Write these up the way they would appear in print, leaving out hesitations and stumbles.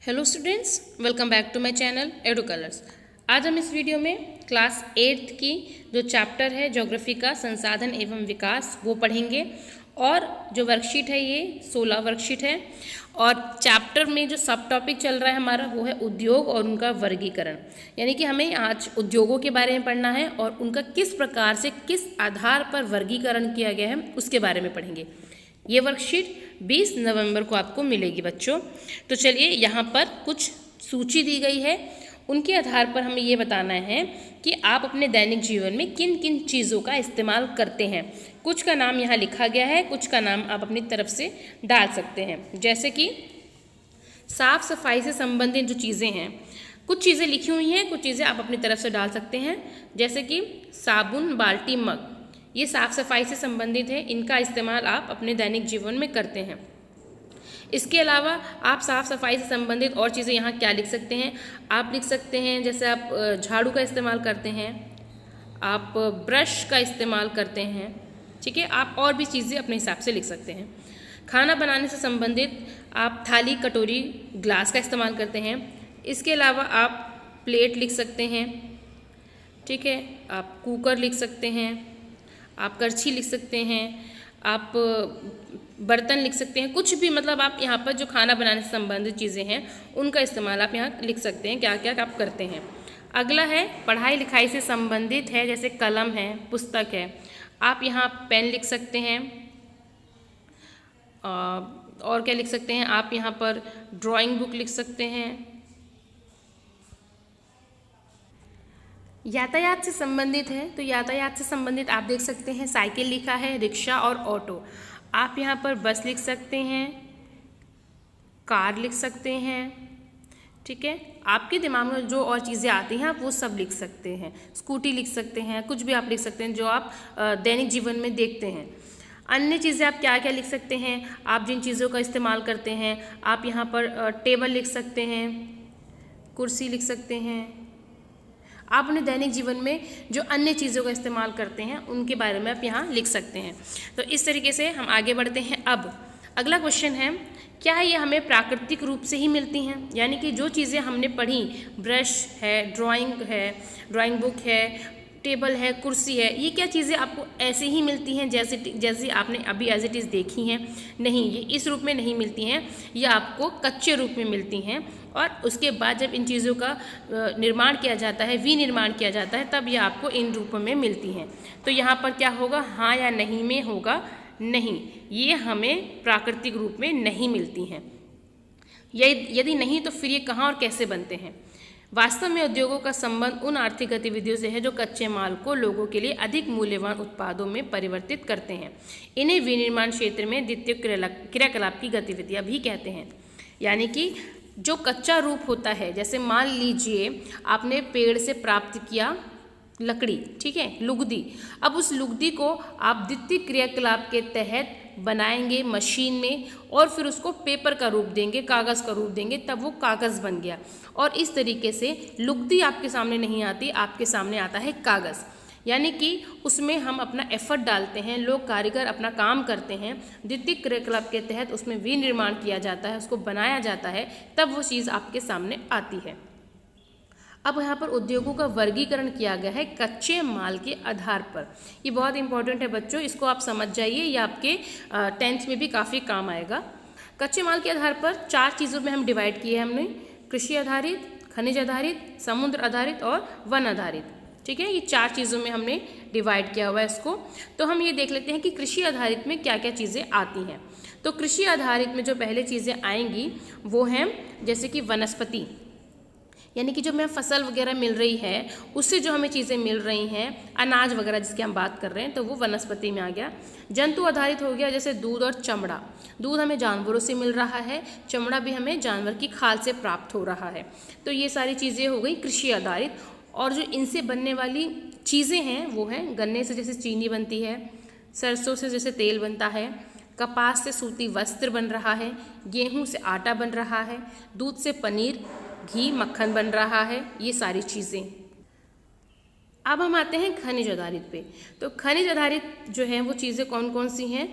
Hello students, welcome back to my channel Edu Colors. आज हम इस वीडियो में क्लास 8th की जो चैप्टर है ज्योग्राफी का संसाधन एवं विकास वो पढ़ेंगे। और जो वर्कशीट है ये 16 वर्कशीट है। और चैप्टर में जो सब टॉपिक चल रहा है हमारा वो है उद्योग और उनका वर्गीकरण। यानी कि हमें आज उद्योगों के बारे में पढ़ना है और उनका किस प्रकार से किस आधार पर वर्गीकरण किया गया है उसके बारे में पढ़ेंगे। ये वर्कशीट 20 नवंबर को आपको मिलेगी बच्चों। तो चलिए यहाँ पर कुछ सूची दी गई है, उनके आधार पर हमें ये बताना है कि आप अपने दैनिक जीवन में किन किन चीज़ों का इस्तेमाल करते हैं। कुछ का नाम यहाँ लिखा गया है, कुछ का नाम आप अपनी तरफ से डाल सकते हैं। जैसे कि साफ सफाई से संबंधित जो चीज़ें हैं, कुछ चीज़ें लिखी हुई हैं, कुछ चीज़ें आप अपनी तरफ से डाल सकते हैं। जैसे कि साबुन, बाल्टी, मग, ये साफ सफाई से संबंधित है, इनका इस्तेमाल आप अपने दैनिक जीवन में करते हैं। इसके अलावा आप साफ सफाई से संबंधित और चीज़ें यहाँ क्या लिख सकते हैं, आप लिख सकते हैं जैसे आप झाड़ू का इस्तेमाल करते हैं, आप ब्रश का इस्तेमाल करते हैं, ठीक है। आप और भी चीज़ें अपने हिसाब से लिख सकते हैं। खाना बनाने से संबंधित आप थाली, कटोरी, ग्लास का इस्तेमाल करते हैं। इसके अलावा आप प्लेट लिख सकते हैं, ठीक है। आप कुकर लिख सकते हैं, आप करछी लिख सकते हैं, आप बर्तन लिख सकते हैं। कुछ भी मतलब आप यहाँ पर जो खाना बनाने से संबंधित चीज़ें हैं उनका इस्तेमाल आप यहाँ लिख सकते हैं, क्या क्या आप करते हैं। अगला है पढ़ाई लिखाई से संबंधित है, जैसे कलम है, पुस्तक है, आप यहाँ पेन लिख सकते हैं। और क्या लिख सकते हैं, आप यहाँ पर ड्राइंग बुक लिख सकते हैं। यातायात से संबंधित है तो यातायात से संबंधित आप देख सकते हैं साइकिल लिखा है, रिक्शा और ऑटो। आप यहाँ पर बस लिख सकते हैं, कार लिख सकते हैं, ठीक है। आपके दिमाग में जो और चीज़ें आती हैं आप वो सब लिख सकते हैं। स्कूटी लिख सकते हैं, कुछ भी आप लिख सकते हैं जो आप दैनिक जीवन में देखते हैं। अन्य चीज़ें आप क्या क्या लिख सकते हैं, आप जिन चीज़ों का इस्तेमाल करते हैं, आप यहाँ पर टेबल लिख सकते हैं, कुर्सी लिख सकते हैं। आप अपने दैनिक जीवन में जो अन्य चीज़ों का इस्तेमाल करते हैं उनके बारे में आप यहाँ लिख सकते हैं। तो इस तरीके से हम आगे बढ़ते हैं। अब अगला क्वेश्चन है, क्या ये हमें प्राकृतिक रूप से ही मिलती हैं? यानी कि जो चीज़ें हमने पढ़ी, ब्रश है, ड्राइंग बुक है, टेबल है, कुर्सी है, ये क्या चीज़ें आपको ऐसे ही मिलती हैं जैसे आपने अभी एज इट इज़ देखी हैं? नहीं, ये इस रूप में नहीं मिलती हैं, ये आपको कच्चे रूप में मिलती हैं। और उसके बाद जब इन चीज़ों का निर्माण किया जाता है, विनिर्माण किया जाता है, तब ये आपको इन रूपों में मिलती हैं। तो यहाँ पर क्या होगा, हाँ या नहीं में होगा नहीं, ये हमें प्राकृतिक रूप में नहीं मिलती हैं। यदि नहीं तो फिर ये कहाँ और कैसे बनते हैं? वास्तव में उद्योगों का संबंध उन आर्थिक गतिविधियों से है जो कच्चे माल को लोगों के लिए अधिक मूल्यवान उत्पादों में परिवर्तित करते हैं। इन्हें विनिर्माण क्षेत्र में द्वितीय क्रियाकलाप की गतिविधियां भी कहते हैं। यानी कि जो कच्चा रूप होता है, जैसे मान लीजिए आपने पेड़ से प्राप्त किया लकड़ी, ठीक है, लुगदी। अब उस लुगदी को आप द्वितीय क्रियाकलाप के तहत बनाएंगे मशीन में और फिर उसको पेपर का रूप देंगे, कागज़ का रूप देंगे, तब वो कागज़ बन गया। और इस तरीके से लुगदी आपके सामने नहीं आती, आपके सामने आता है कागज़। यानी कि उसमें हम अपना एफर्ट डालते हैं, लोग कारीगर अपना काम करते हैं, द्वितीय क्रियाकलाप के तहत उसमें विनिर्माण किया जाता है, उसको बनाया जाता है, तब वो चीज़ आपके सामने आती है। अब यहाँ पर उद्योगों का वर्गीकरण किया गया है कच्चे माल के आधार पर। ये बहुत इंपॉर्टेंट है बच्चों, इसको आप समझ जाइए, ये आपके 10th में भी काफ़ी काम आएगा। कच्चे माल के आधार पर 4 चीज़ों में हम डिवाइड किए हैं हमने, कृषि आधारित, खनिज आधारित, समुद्र आधारित और वन आधारित, ठीक है। ये 4 चीज़ों में हमने डिवाइड किया हुआ है इसको। तो हम ये देख लेते हैं कि कृषि आधारित में क्या क्या चीज़ें आती हैं। तो कृषि आधारित में जो पहले चीज़ें आएंगी वो हैं जैसे कि वनस्पति, यानी कि जो हमें फसल वगैरह मिल रही है उससे जो हमें चीज़ें मिल रही हैं, अनाज वगैरह जिसकी हम बात कर रहे हैं, तो वो वनस्पति में आ गया। जंतु आधारित हो गया, जैसे दूध और चमड़ा। दूध हमें जानवरों से मिल रहा है, चमड़ा भी हमें जानवर की खाल से प्राप्त हो रहा है। तो ये सारी चीज़ें हो गई कृषि आधारित। और जो इनसे बनने वाली चीज़ें हैं वो हैं, गन्ने से जैसे चीनी बनती है, सरसों से जैसे तेल बनता है, कपास से सूती वस्त्र बन रहा है, गेहूँ से आटा बन रहा है, दूध से पनीर, घी, मक्खन बन रहा है, ये सारी चीज़ें। अब हम आते हैं खनिज आधारित पे। तो खनिज आधारित जो है वो चीज़ें कौन कौन सी हैं?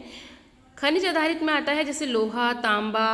खनिज आधारित में आता है जैसे लोहा, तांबा,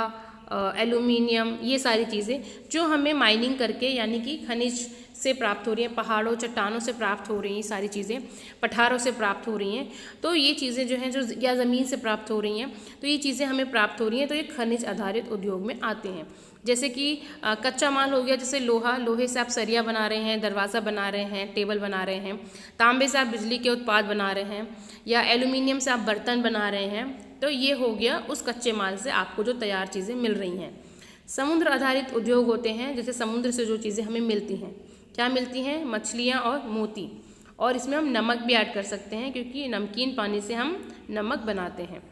एल्यूमिनियम, ये सारी चीज़ें जो हमें माइनिंग करके यानी कि खनिज से प्राप्त हो रही हैं, पहाड़ों चट्टानों से प्राप्त हो रही हैं, सारी चीज़ें पठारों से प्राप्त हो रही हैं। तो ये चीज़ें जो हैं जो या ज़मीन से प्राप्त हो रही हैं, तो ये चीज़ें हमें प्राप्त हो रही हैं, तो ये खनिज आधारित उद्योग में आते हैं। जैसे कि कच्चा माल हो गया, जैसे लोहा, लोहे से आप सरिया बना रहे हैं, दरवाज़ा बना रहे हैं, टेबल बना रहे हैं। तांबे से आप बिजली के उत्पाद बना रहे हैं, या एल्यूमिनियम से आप बर्तन बना रहे हैं। तो ये हो गया उस कच्चे माल से आपको जो तैयार चीज़ें मिल रही हैं। समुद्र आधारित उद्योग होते हैं, जैसे समुद्र से जो चीज़ें हमें मिलती हैं, क्या मिलती हैं? मछलियाँ और मोती, और इसमें हम नमक भी ऐड कर सकते हैं क्योंकि नमकीन पानी से हम नमक बनाते हैं।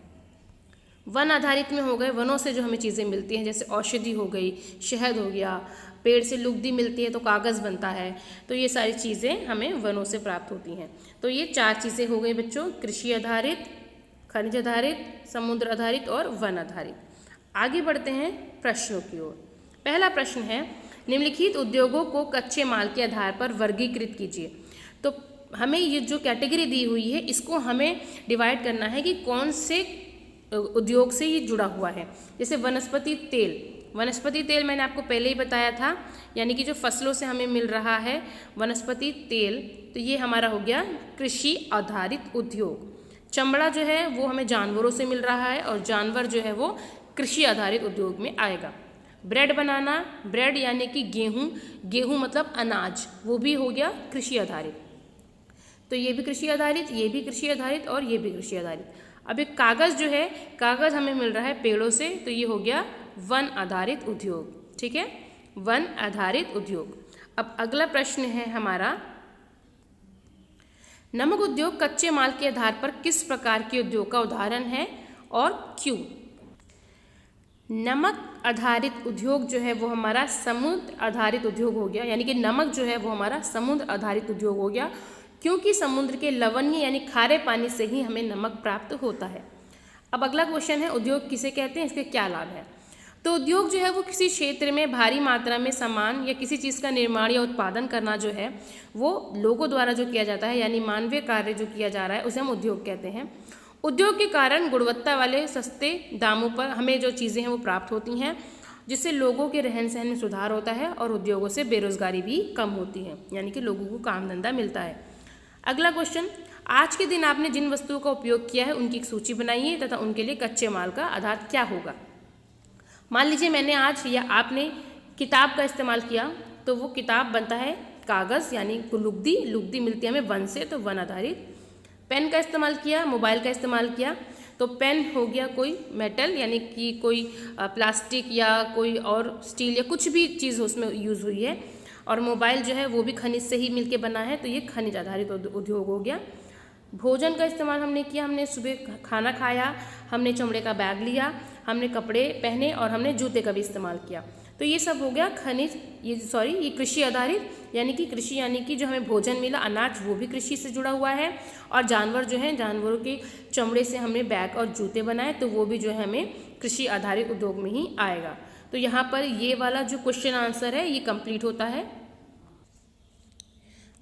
वन आधारित में हो गए, वनों से जो हमें चीज़ें मिलती हैं, जैसे औषधि हो गई, शहद हो गया, पेड़ से लुगदी मिलती है तो कागज़ बनता है। तो ये सारी चीज़ें हमें वनों से प्राप्त होती हैं। तो ये 4 चीज़ें हो गई बच्चों, कृषि आधारित, खनिज आधारित, समुद्र आधारित और वन आधारित। आगे बढ़ते हैं प्रश्नों की ओर। पहला प्रश्न है, निम्नलिखित उद्योगों को कच्चे माल के आधार पर वर्गीकृत कीजिए। तो हमें ये जो कैटेगरी दी हुई है, इसको हमें डिवाइड करना है कि कौन से उद्योग से ये जुड़ा हुआ है। जैसे वनस्पति तेल, वनस्पति तेल मैंने आपको पहले ही बताया था, यानी कि जो फसलों से हमें मिल रहा है वनस्पति तेल, तो ये हमारा हो गया कृषि आधारित उद्योग। चमड़ा जो है वो हमें जानवरों से मिल रहा है, और जानवर जो है वो कृषि आधारित उद्योग में आएगा। ब्रेड बनाना, ब्रेड यानी कि गेहूँ, गेहूँ मतलब अनाज, वो भी हो गया कृषि आधारित। तो ये भी कृषि आधारित, ये भी कृषि आधारित और ये भी कृषि आधारित। अब एक कागज़ जो है, कागज़ हमें मिल रहा है पेड़ों से, तो ये हो गया वन आधारित उद्योग। ठीक है, वन आधारित उद्योग। अब अगला प्रश्न है हमारा, नमक उद्योग कच्चे माल के आधार पर किस प्रकार के उद्योग का उदाहरण है और क्यों? नमक आधारित उद्योग जो है वो हमारा समुद्र आधारित उद्योग हो गया, यानी कि नमक जो है वो हमारा समुद्र आधारित उद्योग हो गया, क्योंकि समुद्र के लवणीय यानी खारे पानी से ही हमें नमक प्राप्त होता है। अब अगला क्वेश्चन है, उद्योग किसे कहते हैं, इसके क्या लाभ है? तो उद्योग जो है वो किसी क्षेत्र में भारी मात्रा में सामान या किसी चीज़ का निर्माण या उत्पादन करना जो है वो लोगों द्वारा जो किया जाता है, यानी मानवीय कार्य जो किया जा रहा है, उसे हम उद्योग कहते हैं। उद्योग के कारण गुणवत्ता वाले सस्ते दामों पर हमें जो चीज़ें हैं वो प्राप्त होती हैं, जिससे लोगों के रहन सहन में सुधार होता है, और उद्योगों से बेरोजगारी भी कम होती है, यानी कि लोगों को काम धंधा मिलता है। अगला क्वेश्चन, आज के दिन आपने जिन वस्तुओं का उपयोग किया है उनकी एक सूची बनाइए तथा उनके लिए कच्चे माल का आधार क्या होगा। मान लीजिए मैंने आज या आपने किताब का इस्तेमाल किया, तो वो किताब बनता है कागज़ यानी लुगदी, लुगदी मिलती है हमें वन से, तो वन आधारित। पेन का इस्तेमाल किया, मोबाइल का इस्तेमाल किया, तो पेन हो गया कोई मेटल यानी कि कोई प्लास्टिक या कोई और स्टील या कुछ भी चीज़ उसमें यूज़ हुई है, और मोबाइल जो है वो भी खनिज से ही मिलके बना है, तो ये खनिज आधारित उद्योग हो गया। भोजन का इस्तेमाल हमने किया, हमने सुबह खाना खाया, हमने चमड़े का बैग लिया, हमने कपड़े पहने और हमने जूते का भी इस्तेमाल किया, तो ये सब हो गया खनिज, ये कृषि आधारित, यानी कि कृषि यानी कि जो हमें भोजन मिला अनाज वो भी कृषि से जुड़ा हुआ है, और जानवर जो हैं जानवरों के चमड़े से हमने बैग और जूते बनाए, तो वो भी जो है हमें कृषि आधारित उद्योग में ही आएगा। तो यहाँ पर ये वाला जो क्वेश्चन आंसर है ये कंप्लीट होता है।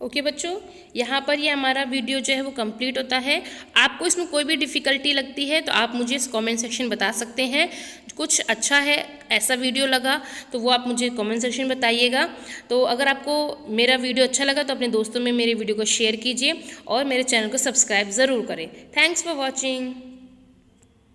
ओके बच्चों, यहाँ पर ये हमारा वीडियो जो है वो कंप्लीट होता है। आपको इसमें कोई भी डिफ़िकल्टी लगती है तो आप मुझे इस कमेंट सेक्शन बता सकते हैं। कुछ अच्छा है ऐसा वीडियो लगा तो वो आप मुझे कमेंट सेक्शन बताइएगा। तो अगर आपको मेरा वीडियो अच्छा लगा तो अपने दोस्तों में मेरे वीडियो को शेयर कीजिए और मेरे चैनल को सब्सक्राइब ज़रूर करें। Thanks for watching.